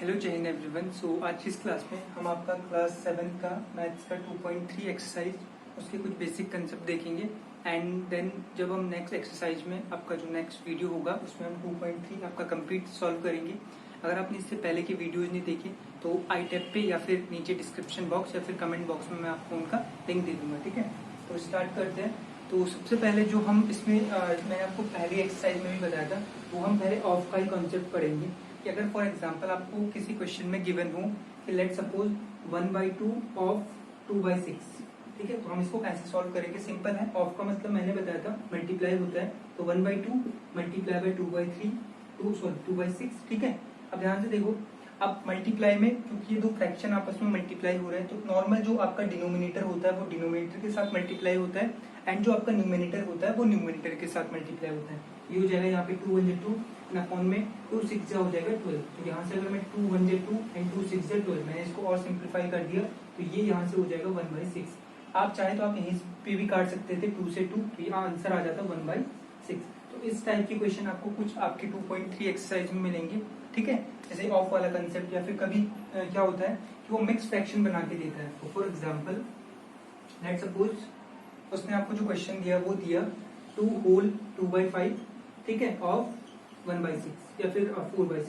Hello जय Hind everyone. सो आज की इस क्लास में हम आपका क्लास 7 का मैथ्स का 2.3 एक्सरसाइज उसके कुछ बेसिक कंसेप्ट देखेंगे एंड देन जब हम नेक्स्ट एक्सरसाइज में आपका जो नेक्स्ट वीडियो होगा उसमें हम 2.3 आपका कंप्लीट सॉल्व करेंगे। अगर आपने इससे पहले के वीडियोज नहीं देखे तो आई टैब पे या फिर नीचे डिस्क्रिप्शन बॉक्स या फिर कमेंट बॉक्स में मैं आपको उनका लिंक दे दूंगा। ठीक है, तो स्टार्ट करते हैं। तो सबसे पहले जो हम इसमें मैंने आपको पहली एक्सरसाइज में भी बताया था वो हम पहले ऑफ का ही कॉन्सेप्ट पढ़ेंगे कि अगर फॉर एग्जांपल आपको किसी क्वेश्चन में गिवन हो कि लेट सपोज 1/2 ऑफ 2/6, ठीक है, तो हम इसको कैसे सॉल्व करेंगे। सिंपल है, ऑफ का मतलब मैंने बताया था मल्टीप्लाई होता है, तो 1/2 मल्टीप्लाई बाय 2/6। ठीक है, अब ध्यान से देखो, अब मल्टीप्लाई में क्योंकि ये दो फ्रैक्शन आपस में मल्टीप्लाई हो रहे हैं तो नॉर्मल जो आपका डिनोमिनेटर होता है वो डिनोमिनेटर के साथ मल्टीप्लाई होता है एंड जो आपका न्यूमिनेटर होता है वो न्यूमिनेटर के साथ मल्टीप्लाई होता है। ये हो जाएगा यहाँ पे 2 1 2 अपॉन में 2 6 हो जाएगा 12। तो यहाँ से अगर मैं 2 1 2 एंड 2 6 12 मैंने इसको और सिंप्लीफाई कर दिया तो ये यहाँ से हो जाएगा 1/6। आप चाहे तो आप यहीं पे भी काट सकते थे 2 से 2, तो ये आंसर आ जाता 1/6। तो इस टाइप की क्वेश्चन आपको कुछ आपके 2.3 एक्सरसाइज में मिलेंगे। ठीक है, जैसे ऑफ वाला कंसेप्ट या फिर कभी क्या होता है कि वो मिक्स फ्रैक्शन बना के देता है। तो फॉर एग्जाम्पल लेट सपोज उसने आपको जो क्वेश्चन दिया वो दिया 2 होल 2/5, ठीक है, ऑफ 1/6 या फिर 4/6।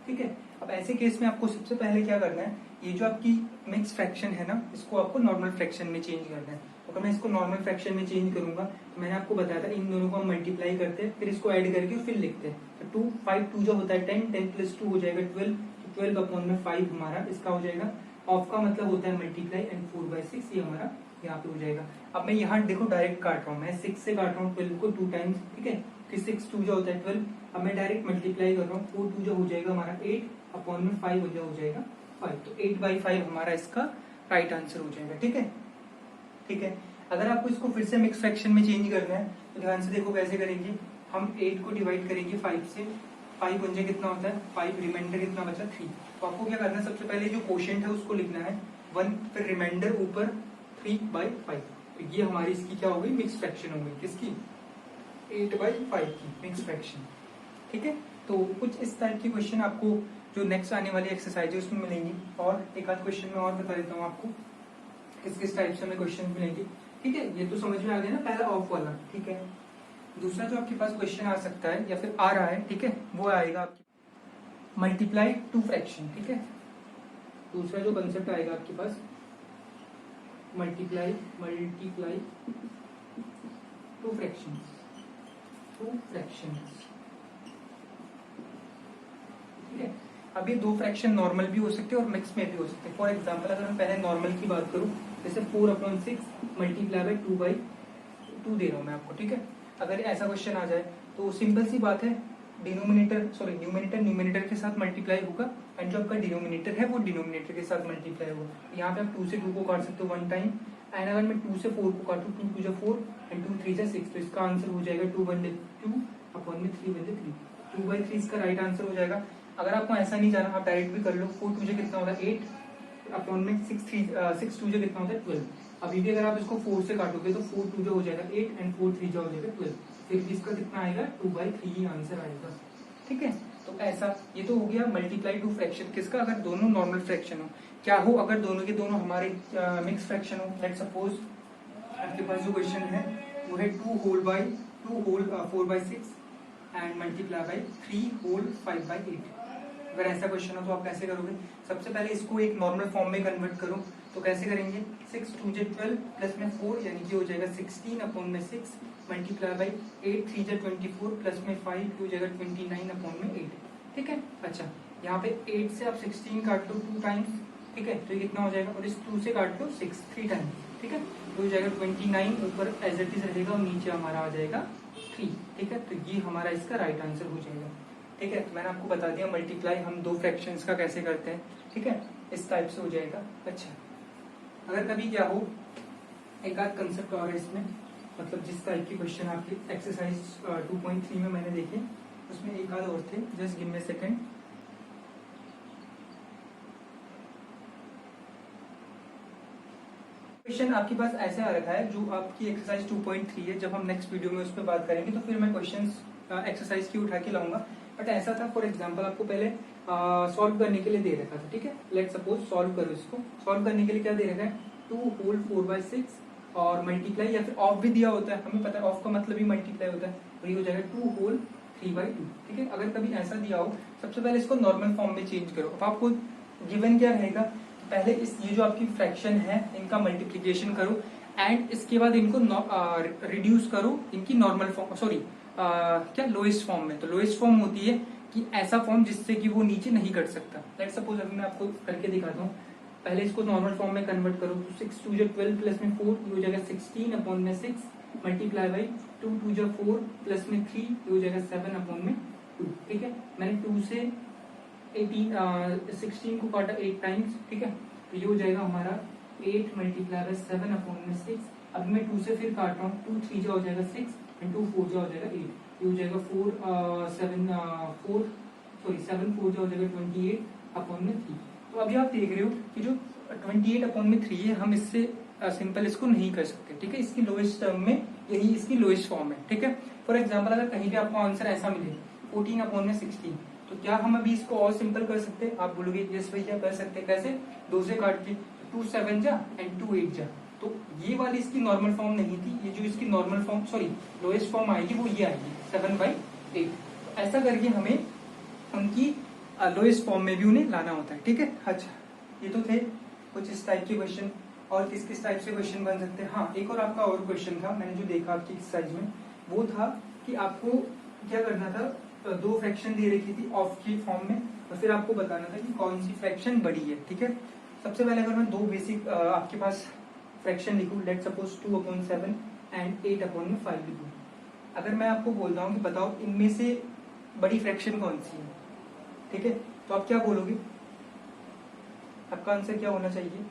ठीक है, अब ऐसे केस में आपको सबसे पहले क्या करना है, ये जो आपकी मिक्स फ्रैक्शन है ना इसको आपको नॉर्मल फ्रैक्शन में चेंज करना है। अगर मैं इसको नॉर्मल फ्रैक्शन में चेंज करूंगा तो मैंने आपको बताया था इन दोनों को हम मल्टीप्लाई करते हैं फिर इसको ऐड करके फिर लिखते हैं। तो 2 5 2 जो होता है 10 10 + 2 हो जाएगा 12, तो 12 अपॉन में 5 हमारा इसका हो जाएगा। ऑफ का मतलब होता है मल्टीप्लाई एंड 4/6 ये हमारा यहाँ पे हो जाएगा। अब मैं यहाँ देखो डायरेक्ट काट रहा हूँ, मैं 6 से काट रहा हूँ 12 को 2 टाइम्स। ठीक है, फिर 6 2 जो होता है 12, अब मैं डायरेक्ट मल्टीप्लाई कर रहा हूँ 4 2 जो हो जाएगा हमारा 8 अपॉन में 5 हो जाएगा 5। तो 8/5 हमारा इसका राइट आंसर हो जाएगा। ठीक है, ठीक है। अगर आपको इसको फिर से मिक्स फ्रैक्शन में चेंज करना है तो ध्यान से देखो कैसे करेंगे। हम 8 को डिवाइड करेंगे 5 से, 5 पंजे कितना होता है 5, रिमाइंडर कितना बचा 3। तो आपको क्या करना है, सबसे पहले जो क्वोशिएंट है उसको लिखना है 1, फिर रिमाइंडर ऊपर 3/5। तो ये हमारी इसकी क्या हो गई, मिक्स फ्रैक्शन हो गई, किसकी 8/5 की मिक्स फ्रैक्शन। ठीक है, तो कुछ इस टाइप की क्वेश्चन आपको जो नेक्स्ट आने वाली एक्सरसाइज है उसमें मिलेंगी। और एक आध क्वेश्चन में और बता देता हूँ आपको किस किस टाइप से हमें क्वेश्चन मिलेंगे। ठीक है, ये तो समझ में आ गया ना पहला ऑफ वाला। ठीक है, दूसरा जो आपके पास क्वेश्चन आ सकता है या फिर आ रहा है, ठीक है, वो आएगा आपके मल्टीप्लाई टू फ्रैक्शन। ठीक है, दूसरा जो कंसेप्ट आएगा आपके पास मल्टीप्लाई टू फ्रैक्शंस। ठीक है, अब ये दो फ्रैक्शन नॉर्मल भी हो सकते हैं और मिक्स में भी हो सकते हैं। फॉर एग्जांपल अगर मैं पहले नॉर्मल की बात करूं, जैसे 4/6 मल्टीप्लाई बाय 2/2 दे रहा हूं मैं आपको। ठीक है, अगर ऐसा क्वेश्चन आ जाए तो सिंपल सी बात है, न्यूमिनेटर के साथ मल्टीप्लाई होगा एंड जो आपका डिनोमिनेटर है वो डिनोमिनेटर के साथ मल्टीप्लाई होगा। यहाँ पे आप 2 से 2 को काट सकते हो 1 टाइम एंड अगर मैं 2 से 4 को काटू 2 2 4 एंड 2 3 6, तो इसका आंसर हो जाएगा 2 1 2 अपॉन में 3 1 3, 2/3 इसका राइट आंसर हो जाएगा। अगर आपको ऐसा नहीं जाना आप डायरेक्ट भी कर लो, 4 2 कितना होता है 8 अपॉन में 6 2 कितना होता है 12। अभी भी अगर आप इसको 4 से काटोगे तो 4 2 हो जाएगा 8 एंड 4 3 हो जाएगा 12, फिर इसका कितना आएगा 2/3 आंसर आएगा। ठीक है, तो ऐसा ये तो हो गया मल्टीप्लाई टू फ्रैक्शन किसका, अगर दोनों नॉर्मल फ्रैक्शन हो। क्या हो अगर दोनों के दोनों हमारे मिक्स फ्रैक्शन हो। लेट सपोज आपके पास जो क्वेश्चन है वो है 2 whole 4/6 and multiply by 3 whole 5/8। अगर ऐसा क्वेश्चन हो तो आप कैसे करोगे, सबसे पहले इसको एक नॉर्मल फॉर्म में कन्वर्ट करो। तो कैसे करेंगे, 6 2 12 प्लस में 4 यानी कि हो जाएगा 16 अपॉन में 6 मल्टीप्लाई बाय 8 3 24 प्लस में 5 हो जाएगा 29 अपॉन में 8। ठीक है, अच्छा यहाँ पे 8 से आप 16 काट लो 2 टाइम्स। ठीक है, तो ये कितना हो जाएगा, और इस 2 से काट लो 6 3 टाइम्स। ठीक है, तो हो जाएगा 29 ऊपर एज इट इज रहेगा और नीचे हमारा आ जाएगा 3। ठीक है, तो ये हमारा इसका राइट आंसर हो जाएगा। ठीक है, तो मैंने आपको बता दिया मल्टीप्लाई हम दो फ्रैक्शंस का कैसे करते हैं। ठीक है, इस टाइप से हो जाएगा। अच्छा, अगर कभी क्या हो, एक आध कंसेप्ट और है इसमें, मतलब जिस टाइप की क्वेश्चन आपकी एक्सरसाइज 2.3 में मैंने देखे उसमें एक आध और थे, just give me second. Question आपके पास ऐसे आ रखा है जो आपकी एक्सरसाइज 2.3 है, जब हम नेक्स्ट वीडियो में उस पर बात करेंगे तो फिर मैं क्वेश्चंस एक्सरसाइज की उठा के लाऊंगा। बट ऐसा था फॉर एग्जांपल आपको पहले सॉल्व करने के लिए दे रखा था, ठीक है। लेट सपोज सॉल्व करो इसको, सॉल्व करने के लिए क्या दे रखा है, 2 होल 4/6 और मल्टीप्लाई या फिर ऑफ भी दिया होता है, हमें पता है ऑफ का मतलब ही मल्टीप्लाई होता है, तो ये हो जाएगा 2 होल 3/2, ठीक है। अगर कभी ऐसा दिया हो, सबसे पहले इसको नॉर्मल फॉर्म में चेंज करो। अब आपको गिवन क्या रहेगा, पहले ये जो आपकी फ्रैक्शन है इनका मल्टीप्लीकेशन करो एंड इसके बाद इनको रिड्यूस करो इनकी नॉर्मल फॉर्म, सॉरी क्या लोएस्ट फॉर्म में। तो लोएस्ट फॉर्म होती है कि ऐसा फॉर्म जिससे कि वो नीचे नहीं कट सकता। लेट सपोज अभी मैं आपको करके दिखाता हूँ। पहले इसको नॉर्मल फॉर्म में कन्वर्ट करो, तो 6 2 12 प्लस में 4 ये हो जाएगा 16/6 मल्टीप्लाई बाई 2 2 4 प्लस में 3 ये हो जाएगा 7/2, ठीक है। मैंने 2 से 16 को काटा 8 टाइम्स, ठीक है। तो ये हो जाएगा हमारा 8 मल्टीप्लाई बाई 7/6। अब मैं 2 से फिर काट रहा हूँ, 2 3 जा हो जाएगा 6 एंड 2 4 जा हो जाएगा 8, ये हो जाएगा 7 4 जा हो जाएगा 28/3। तो अभी आप देख रहे हो कि जो 28/3 है, हम इससे सिंपल इसको नहीं कर सकते, ठीक है। इसकी लोएस्ट टर्म में यही इसकी लोएस्ट फॉर्म है, ठीक है। फॉर एग्जांपल अगर कहीं पे आपको आंसर ऐसा मिले 14/16, तो क्या हम अभी इसको और सिंपल कर सकते हैं? आप बोलोगे यस भैया कर सकते हैं। कैसे? 2 से काट के 2 7 जा एंड 2 8 जा। तो ये वाली इसकी नॉर्मल फॉर्म नहीं थी, ये जो इसकी normal form sorry lowest form आएगी वो ये आएगी 7/8। ऐसा करके हमें उनकी लोएस्ट फॉर्म में भी उन्हें लाना होता है, ठीक है। अच्छा, ये तो थे कुछ इस टाइप के क्वेश्चन। और किस किस टाइप से क्वेश्चन बन सकते हैं? हाँ, एक और आपका और क्वेश्चन था, मैंने जो देखा आपकी एक्सरसाइज में, वो था कि आपको क्या करना था, 2 फ्रैक्शन दे रखी थी ऑफ की फॉर्म में, और फिर आपको बताना था कि कौन सी फ्रैक्शन बड़ी है, ठीक है। सबसे पहले अगर मैं 2 बेसिक आपके पास फ्रैक्शन लिखूं, लेट सपोज 2/7 एंड 8/5 लिखूं। अगर मैं आपको बोलता हूँ कि बताओ इनमें से बड़ी फ्रैक्शन कौन सी है, ठीक है, तो आप क्या बोलोगे? आपका आंसर क्या होना चाहिए?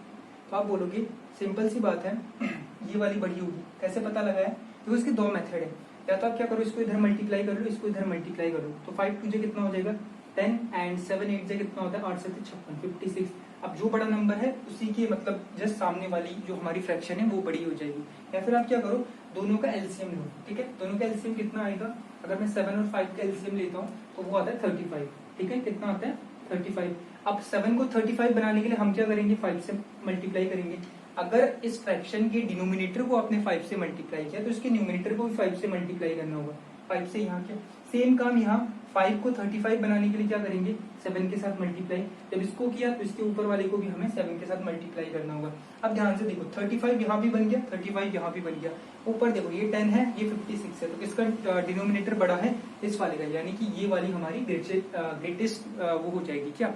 तो आप बोलोगे सिंपल सी बात है, ये वाली बड़ी होगी। कैसे पता लगाया? तो इसके 2 मेथड है, या तो आप क्या करो, इसको इधर मल्टीप्लाई कर लो, इसको इधर मल्टीप्लाई कर लो। तो 5 2 कितना हो जाएगा 10 एंड 7 8 कितना होता है 8 7 56 56। अब जो बड़ा नंबर है उसी के मतलब जस्ट सामने वाली जो हमारी फ्रैक्शन है वो बड़ी हो जाएगी। या फिर आप क्या करो, दोनों का एलसीएम लो, ठीक है। दोनों का एलसीएम कितना आएगा? अगर मैं 7 और 5 का एलसीएम लेता हूँ तो वो आता है 35, ठीक है। कितना आता है? 35। अब 7 को 35 बनाने के लिए हम क्या करेंगे? 5 से मल्टीप्लाई करेंगे। अगर इस फ्रैक्शन के डिनोमिनेटर को आपने 5 से मल्टीप्लाई किया तो इसके न्यूमिनेटर को भी 5 से मल्टीप्लाई करना होगा। 5 से यहाँ क्या सेम काम, यहाँ 5 को 35 बनाने के लिए क्या करेंगे? 7 के साथ मल्टीप्लाई। जब इसको किया तो इसके ऊपर वाले को भी हमें 7 के साथ मल्टीप्लाई करना होगा। अब ध्यान से देखो, 35 यहाँ भी बन गया, 35 यहाँ भी बन गया। ऊपर देखो ये 10 है, ये 56 है, तो इसका डिनोमिनेटर बड़ा है इस वाले का, यानी कि ये वाली हमारी ग्रेटेस्ट वो हो जाएगी, क्या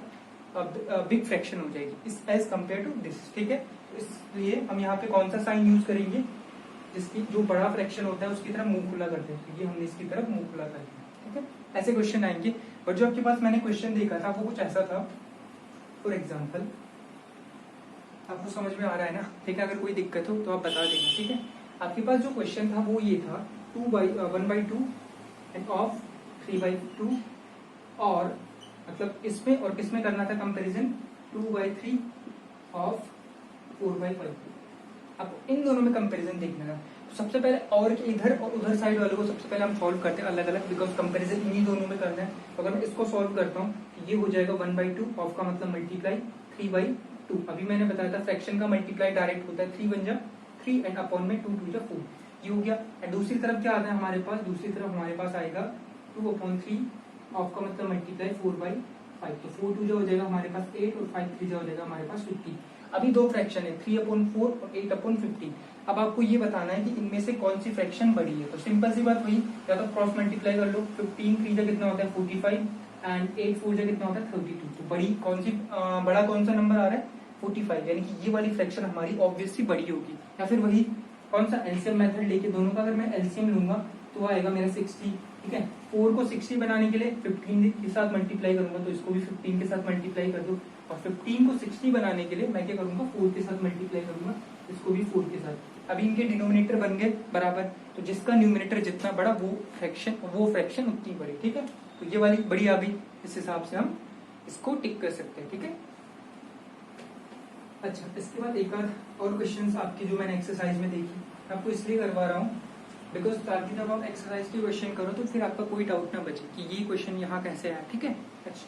बिग फ्रैक्शन हो जाएगी एज कम्पेयर टू दिस, ठीक है। इसलिए हम यहाँ पे कौन सा साइन यूज करेंगे? जिसकी जो बड़ा फ्रैक्शन होता है उसकी तरफ मुंह खुला करते हैं, तो ये हमने इसकी तरफ मुंह खुला कर दिया, ठीक है। ऐसे क्वेश्चन आएंगे। बट जो आपके पास मैंने क्वेश्चन देखा था वो कुछ ऐसा था, फॉर एग्जाम्पल आपको समझ में आ रहा है ना? ठीक है, अगर कोई दिक्कत हो तो आप बता देना, ठीक है। आपके पास जो क्वेश्चन था वो ये था 1/2 एंड ऑफ 3/2, और मतलब इसमें और किसमें करना था कंपैरिजन? 2/3 ऑफ 4/5। अब इन दोनों में कंपैरिजन देखना था। तो सबसे पहले और इधर और उधर साइड वालों को सबसे पहले हम सॉल्व करते हैं अलग अलग, बिकॉज कंपैरिजन इन्हीं दोनों में करना है। तो अगर मैं इसको सॉल्व करता हूँ तो ये हो जाएगा 1/2 ऑफ का मतलब मल्टीप्लाई 3/2। अभी मैंने बताया था फ्रैक्शन का मल्टीप्लाई डायरेक्ट होता है, 3 1 जा 3 एंड अपॉन में 2 2 जा 4, ये हो गया। एंड दूसरी तरफ क्या आता है हमारे पास? दूसरी तरफ हमारे पास आएगा 2/3 ऑफ का मतलब मल्टीप्लाई 4/5। तो 4 2 हो जाएगा हमारे पास 8 और 5 3 हो जाएगा हमारे पास 50। अभी 2 फ्रैक्शन है, 3/4 और 8/50। अब आपको ये बताना है कि इनमें से कौन सी फ्रैक्शन बड़ी है। तो सिंपल सी बात हुई, या तो क्रॉस मल्टीप्लाई कर लो। 15 3 कितना होता है 45 एंड 8 4 कितना होता है 32। तो बड़ी कौन सी बड़ा कौन सा नंबर आ रहा है? 45, यानी कि ये वाली फ्रैक्शन हमारी ऑब्वियसली बड़ी होगी। या फिर वही कौन सा एलसीएम मेथड लेके दोनों का अगर मैं एलसीएम लूंगा तो आएगा मेरा 60, ठीक है। 4 को 60 बनाने के लिए 15 के साथ मल्टीप्लाई करूंगा, तो इसको भी 15 के साथ मल्टीप्लाई कर दो। और 15 को 60 बनाने के लिए मैं क्या करूंगा? 4 के साथ मल्टीप्लाई करूंगा, इसको भी 4 के साथ। अभी इनके डिनोमिनेटर बन गए बराबर, तो जिसका न्यूमिनेटर जितना बड़ा वो फ्रैक्शन उतनी बड़ी, ठीक है। तो ये वाली बड़ी आ गई, इस हिसाब से हम इसको टिक कर सकते हैं, ठीक है। अच्छा, इसके बाद एक और क्वेश्चंस आपकी जो मैंने एक्सरसाइज में देखी, आपको इसलिए करवा रहा हूँ बिकॉज ताकि जब आप एक्सरसाइज के क्वेश्चन करो तो फिर आपका कोई डाउट ना बचे कि ये क्वेश्चन यहाँ कैसे आया, ठीक है। अच्छा,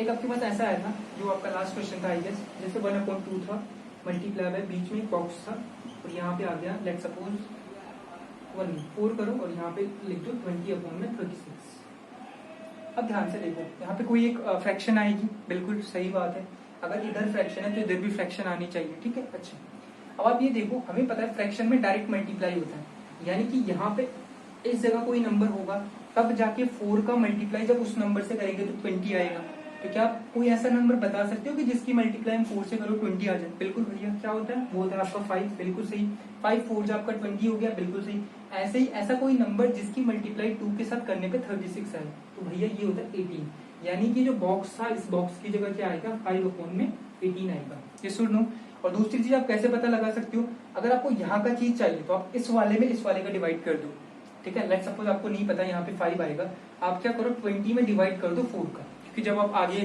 एक आपके पास ऐसा आया था जो आपका लास्ट क्वेश्चन था आई गेस, जैसे 1/2 था, मल्टीप्लाई बाय बीच में एक बॉक्स था और यहाँ पे आ गया लेट सपोज 4 करो और यहाँ पे लिख दो 20/36। अब ध्यान से देखो, यहाँ पे कोई एक फ्रैक्शन आएगी, बिल्कुल सही बात है। अगर इधर फ्रैक्शन है तो इधर भी फ्रैक्शन आनी चाहिए, ठीक है। अच्छा, अब आप ये देखो, हमें पता है फ्रैक्शन में डायरेक्ट मल्टीप्लाई होता है, यानी कि यहाँ पे इस जगह कोई नंबर होगा तब जाके 4 का मल्टीप्लाई जब उस नंबर से करेंगे तो 20 आएगा। तो क्या आप कोई ऐसा नंबर बता सकते हो कि जिसकी मल्टीप्लाई हम 4 से करो 20 आ जाए? बिल्कुल भैया, क्या होता है वो होता है आपका 5, बिल्कुल सही। 5 4 जो आपका 20 हो गया, बिल्कुल सही। ऐसे ही ऐसा कोई नंबर जिसकी मल्टीप्लाई 2 के साथ करने पे 36 आए, तो भैया ये होता है 18। यानी कि जो बॉक्स था, इस बॉक्स की जगह क्या आएगा, 5/18 आएगा। ये सुन लो। और दूसरी चीज आप कैसे पता लगा सकते हो, अगर आपको यहाँ का चीज चाहिए तो आप इस वाले में इस वाले का डिवाइड कर दो, ठीक है। लेट्स सपोज आपको नहीं पता यहाँ पे 5 आएगा, आप क्या करो 20 में डिवाइड कर दो 4 का, क्योंकि जब आप आगे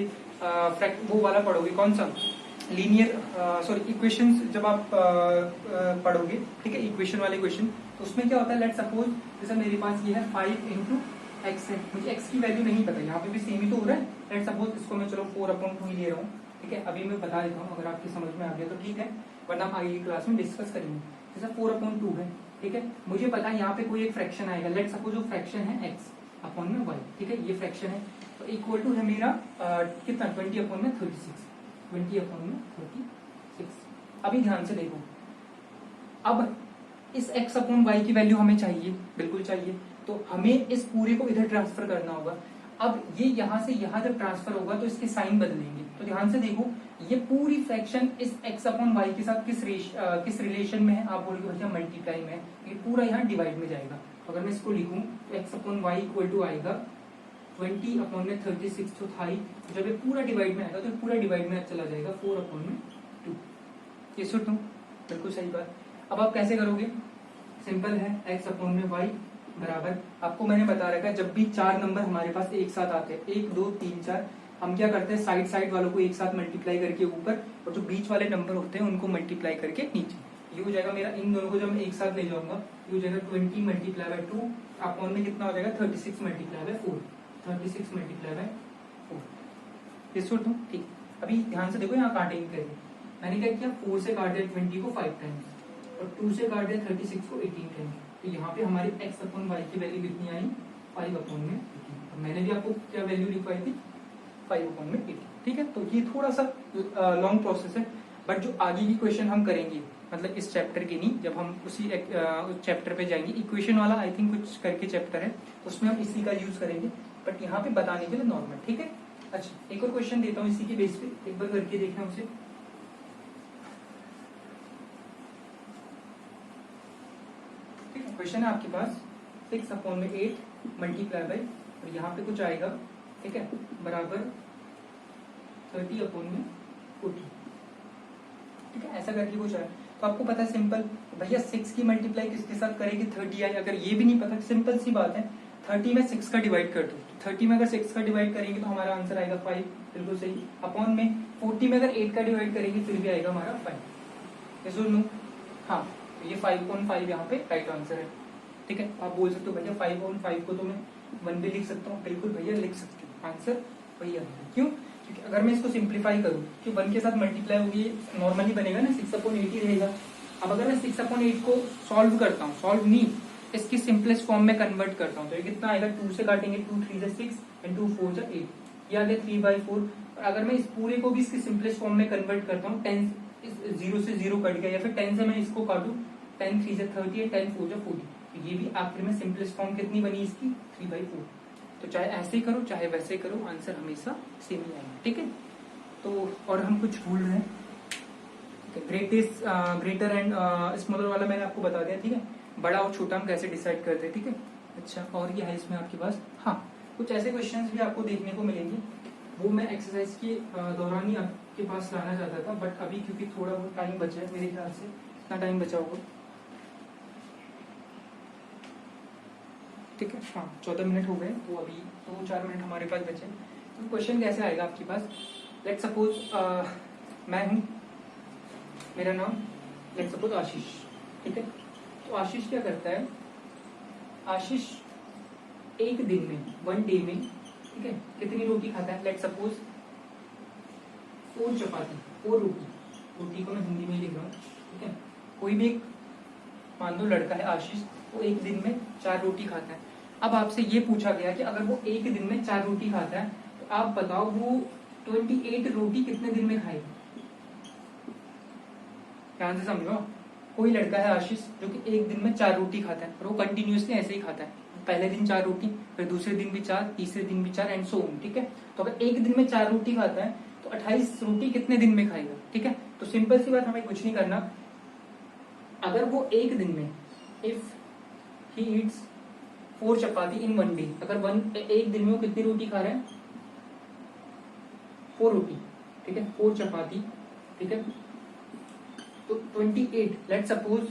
वो वाला पढ़ोगे, कौन सा लीनियर इक्वेशंस जब आप पढ़ोगे, ठीक है, इक्वेशन वाले क्वेश्चन, तो उसमें क्या होता है, लेट्स सपोज जैसे मेरे पास ये है 5 इंटू एक्स है, मुझे एक्स की वैल्यू नहीं पता, यहाँ पे भी सेम ही तो हो रहा है। लेट्स सपोज इसको मैं चलो 4/2 ही ले रहा हूँ, ठीक है। अभी मैं बता देता हूँ, अगर आपकी समझ में आ गया तो ठीक है, वरना हम आगे की क्लास में डिस्कस करेंगे। जैसे 4/2 है, ठीक है, मुझे पता है यहाँ पे कोई एक फ्रैक्शन आएगा, लेट्स सपोज वो फ्रैक्शन है x अपॉन में y, ठीक है, ये फ्रैक्शन है, तो इक्वल टू है मेरा कितना 20/36, 20/36। अभी ध्यान से देखो, अब इस x अपॉन y की वैल्यू हमें चाहिए, बिल्कुल चाहिए, तो हमें इस पूरे को इधर ट्रांसफर करना होगा। अब ये यहाँ से यहाँ जब ट्रांसफर होगा तो इसके साइन बदलेंगे, तो ध्यान से देखो, ये पूरी फ्रैक्शन इस x अपॉन y के साथ किस रिलेशन में है, आप बोलोगे भैया मल्टीप्लाई में है, ये पूरा यहाँ डिवाइड में जाएगा। अगर मैं इसको लिखूं तो x upon y equal to आएगा 20/36, तो था ही, जब ये पूरा डिवाइड में आएगा तो पूरा डिवाइड में चला जाएगा 4/2। ये सुन लो, बिल्कुल सही बात। अब आप कैसे करोगे, सिंपल है, x अपॉन में y बराबर, आपको मैंने बता रखा है जब भी 4 नंबर हमारे पास एक साथ आते हैं, 1 2 3 4, हम क्या करते हैं साइड वालों को एक साथ मल्टीप्लाई करके ऊपर, और जो बीच वाले नंबर होते हैं उनको मल्टीप्लाई करके नीचे। ये हो जाएगा मेरा, इन दोनों को जब मैं एक साथ ले जाऊंगा ये हो जाएगा 20 मल्टीप्लाई बाय 2 अपॉन में कितना हो जाएगा 36 मल्टीप्लाई बाय 4, 36 मल्टीप्लाई बाय 4। ये सुन लो, ठीक। अभी ध्यान से देखो, यहाँ काटेंगे कैसे, मैंने क्या किया 4 से काट दिया 20 को 5 टाइम्स और 2 से काट दिया 36 को 18 टाइम्स, तो यहाँ पे हमारी x अपॉन y की वैल्यू कितनी आई 5/18। मैंने भी आपको क्या वैल्यू लिखवाई थी 5/18, ठीक है। तो ये थोड़ा सा लॉन्ग प्रोसेस है, बट जो आगे की क्वेश्चन हम करेंगे, मतलब इस चैप्टर के नहीं, जब हम उसी चैप्टर पे जाएंगे, इक्वेशन वाला आई थिंक कुछ करके चैप्टर है, उसमें हम इसी का यूज करेंगे, बट यहाँ पे बताने के लिए नॉर्मल, ठीक है। अच्छा, एक और क्वेश्चन देता हूँ इसी के बेस पे, एक बार करके देखना उसे। क्वेश्चन है आपके पास 6/8 मल्टीप्लाई बाय, और यहाँ पे कुछ आएगा, ठीक है, बराबर 30/40, ठीक है, ऐसा करके कुछ आया। तो आपको पता है सिंपल, भैया 6 की मल्टीप्लाई किसके साथ करेंगे 30 आए, अगर ये भी नहीं पता, सिंपल सी बात है, 30 में 6 का डिवाइड कर दो, 30 में अगर 6 का डिवाइड करेंगे तो हमारा आंसर आएगा 5, बिल्कुल सही। अपॉन में 40 में अगर 8 का डिवाइड करेंगे फिर भी आएगा हमारा 5। ये सुन लो, हाँ, तो ये 5/5 यहाँ पे राइट आंसर है, ठीक है। आप बोल सकते हो भैया 5/5 को तो मैं 1 भी लिख सकता हूँ, बिल्कुल भैया लिख सकते हो, आंसर वही आएगा। क्यों, क्योंकि अगर मैं इसको सिंप्लीफाई करूँ कि 1 के साथ मल्टीप्लाई होगी, नॉर्मली बनेगा ना 6/8 ही रहेगा। अब अगर मैं 6/8 को सॉल्व करता हूँ, सॉल्व नहीं, इसकी सिंपलेस्ट फॉर्म में कन्वर्ट करता हूँ, तो ये कितना आएगा, 2 से काटेंगे 2 3 6 एंड 2 4 8, ये आ गया 3/4। और अगर मैं इस पूरे को भी इसकी सिंपलेस्ट फॉर्म में कन्वर्ट करता हूँ, 10 0 से 0 कट गया, या फिर 10 से मैं इसको काटू, 10 3 30 10 4 40, तो ये भी आखिर में सिंपलेस्ट फॉर्म कितनी बनी इसकी 3/4। तो चाहे ऐसे करो चाहे वैसे करो, आंसर हमेशा सेम ही आएगा, ठीक है। तो और हम कुछ भूल रहे हैं, ग्रेटर एंड स्मॉलर वाला मैंने आपको बता दिया, ठीक है, बड़ा और छोटा हम कैसे डिसाइड करते हैं, ठीक है। अच्छा, और ये है इसमें आपके पास, हाँ, कुछ ऐसे क्वेश्चंस भी आपको देखने को मिलेंगे, वो मैं एक्सरसाइज के दौरान ही आपके पास लाना चाहता था, बट अभी क्योंकि थोड़ा बहुत टाइम बचा है, मेरे ख्याल से इतना टाइम बचा होगा, ठीक है, हाँ 14 मिनट हो गए, तो अभी 2-4 मिनट हमारे पास बचे। तो क्वेश्चन कैसे आएगा आपके पास, लेट्स सपोज मैं हूँ, मेरा नाम लेट्स सपोज आशीष, ठीक है। तो आशीष क्या करता है, आशीष एक दिन में 1 डे में, ठीक है, कितनी रोटी खाता है, लेट्स सपोज 4 चपाती, 4 रोटी, रोटी को मैं हिंदी में लिख रहा हूँ, ठीक है। कोई भी एक मान लो लड़का है आशीष, वो एक दिन में 4 रोटी खाता है। अब आपसे ये पूछा गया कि अगर वो एक दिन में 4 रोटी खाता है तो आप बताओ वो 28 रोटी कितने दिन में खाएगा। ध्यान से समझो, कोई लड़का है आशीष जो कि एक दिन में 4 रोटी खाता है और वो कंटिन्यूअसली ऐसे ही खाता है, पहले दिन 4 रोटी, फिर दूसरे दिन भी 4, तीसरे दिन भी 4 एंड सो ऑन, ठीक है। तो अगर एक दिन में 4 रोटी खाता है तो 28 रोटी कितने दिन में खाएगा, ठीक है। तो सिंपल सी बात, हमें कुछ नहीं करना। अगर वो एक दिन में, if he eats 4 chapati in 1 day, अगर एक दिन में वो कितनी रोटी खा रहा है, 4 रोटी, ठीक है, 4 चपाती, ठीक है। तो 28, लेट सपोज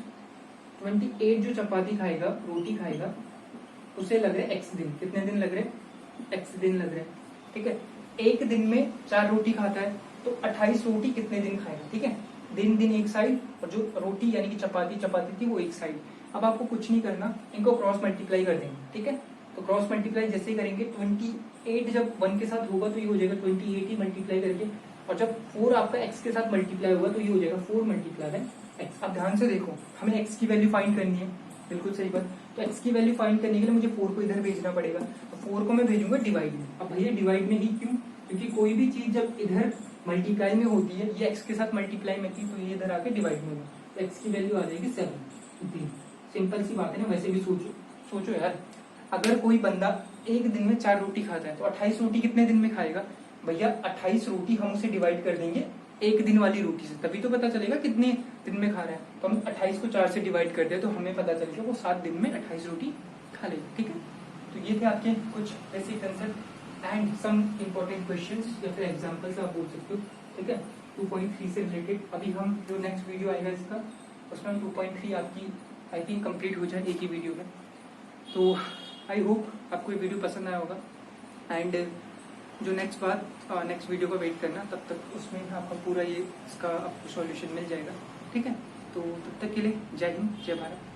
28 जो चपाती खाएगा, रोटी खाएगा, उसे लग रहे x दिन, कितने दिन लग रहे, x दिन लग रहे, ठीक है। एक दिन में 4 रोटी खाता है तो 28 रोटी कितने दिन खाएगा, ठीक है। दिन दिन एक साइड और जो रोटी यानी कि चपाती थी वो एक साइड। अब आपको कुछ नहीं करना, इनको क्रॉस मल्टीप्लाई कर देंगे, ठीक है। तो क्रॉस मल्टीप्लाई जैसे ही करेंगे, 28 जब 1 के साथ होगा तो ये हो जाएगा 28 ही मल्टीप्लाई करके, और जब 4 आपका x के साथ मल्टीप्लाई होगा तो ये हो जाएगा 4 मल्टीप्लाई बाय x। अब ध्यान से देखो, हमें x की वैल्यू फाइंड करनी है, बिल्कुल सही बात। तो x की वैल्यू फाइंड करने के लिए मुझे 4 को इधर भेजना पड़ेगा, तो 4 को मैं भेजूंगा डिवाइड में। अब भैया डिवाइड में ही क्यों, क्योंकि कोई भी चीज जब इधर मल्टीप्लाई में होती है, ये x के साथ मल्टीप्लाई में थी तो ये इधर आके डिवाइड में होगा, तो x की वैल्यू आ जाएगी 7। सिंपल सी बात है ना। वैसे भी सोचो यार, अगर कोई बंदा एक दिन में 4 रोटी खाता है तो 28 रोटी कितने दिन में खाएगा भैया। 28 रोटी हम उसे डिवाइड कर देंगे एक दिन वाली रोटी से, तभी तो पता चलेगा कितने दिन में खा रहा है। तो हम 28 को 4 से डिवाइड कर दे तो हमें पता चलेगा वो 7 दिन में 28 रोटी खा लेगा, ठीक है। तो ये थे आपके कुछ basic concept and some important questions या फिर एग्जांपल्स आप बोल सकते हो, ठीक है। 2.3 से रिलेटेड अभी हम जो नेक्स्ट वीडियो आएगा इसका, उसमें हम 2.3 आपकी आई थिंक कंप्लीट हो जाए एक ही वीडियो में। तो आई होप आपको ये वीडियो पसंद आया होगा एंड जो नेक्स्ट वीडियो का वेट करना, तब तक उसमें आपका पूरा ये इसका आपको सॉल्यूशन मिल जाएगा, ठीक है। तो तब तक के लिए जय हिंद, जय भारत।